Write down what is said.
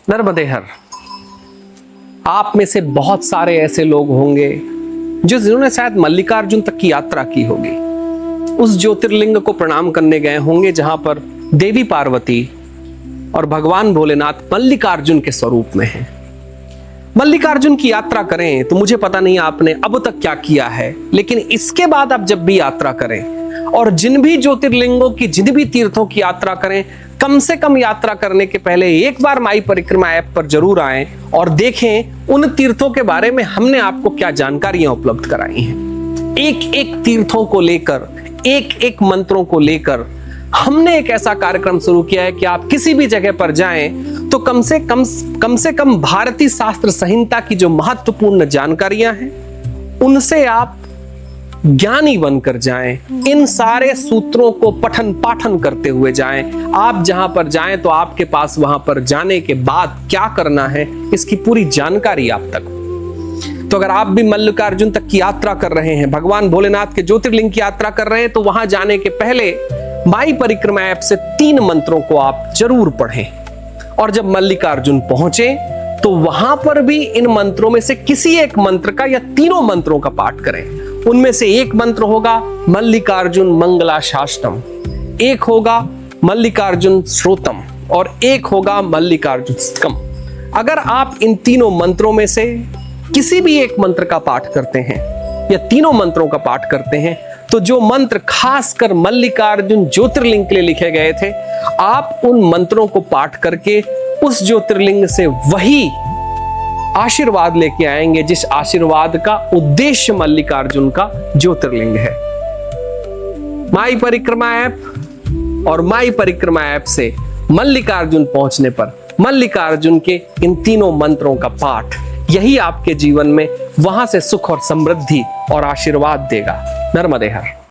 नर्मदे हर। आप में से बहुत सारे ऐसे लोग होंगे जिन्होंने शायद मल्लिकार्जुन तक की यात्रा की होगी। उस ज्योतिर्लिंग को प्रणाम करने गए होंगे जहां पर देवी पार्वती और भगवान भोलेनाथ मल्लिकार्जुन के स्वरूप में हैं। मल्लिकार्जुन की यात्रा करें तो मुझे पता नहीं आपने अब तक क्या किया है, लेकिन इसके बाद आप जब भी यात्रा करें और जिन भी ज्योतिर्लिंगों की, जिन भी तीर्थों की यात्रा करें, कम से कम यात्रा करने के पहले एक बार माई परिक्रमा ऐप पर जरूर आएं और देखें उन तीर्थों के बारे में हमने आपको क्या जानकारियां उपलब्ध कराई हैं। एक एक तीर्थों को लेकर, एक एक मंत्रों को लेकर हमने एक ऐसा कार्यक्रम शुरू किया है कि आप किसी भी जगह पर जाएं तो कम से कम भारतीय शास्त्र संहिता की जो महत्वपूर्ण जानकारियां हैं उनसे आप ज्ञानी बनकर जाएं। इन सारे सूत्रों को पठन पाठन करते हुए जाएं। आप जहां पर जाएं तो आपके पास वहां पर जाने के बाद क्या करना है इसकी पूरी जानकारी आप तक। तो अगर आप भी मल्लिकार्जुन तक की यात्रा कर रहे हैं, भगवान भोलेनाथ के ज्योतिर्लिंग की यात्रा कर रहे हैं, तो वहां जाने के पहले माई परिक्रमा ऐप से 3 मंत्रों को आप जरूर पढ़ें। और जब मल्लिकार्जुन पहुंचे तो वहां पर भी इन मंत्रों में से किसी एक मंत्र का या तीनों मंत्रों का पाठ करें। उनमें से एक मंत्र होगा मल्लिकार्जुन मंगलाशासनम, एक होगा मल्लिकार्जुन श्रोतम और एक होगा मल्लिकार्जुन स्तकम। अगर आप इन तीनों मंत्रों में से किसी भी एक मंत्र का पाठ करते हैं या तीनों मंत्रों का पाठ करते हैं तो जो मंत्र खासकर मल्लिकार्जुन ज्योतिर्लिंग के लिए लिखे गए थे, आप उन मंत्रों को पाठ करके उस ज्योतिर्लिंग से वही आशीर्वाद लेके आएंगे जिस आशीर्वाद का उद्देश्य मल्लिकार्जुन का ज्योतिर्लिंग है। माई परिक्रमा ऐप और माई परिक्रमा ऐप से मल्लिकार्जुन पहुंचने पर मल्लिकार्जुन के इन तीनों मंत्रों का पाठ, यही आपके जीवन में वहां से सुख और समृद्धि और आशीर्वाद देगा। नर्मदे हर।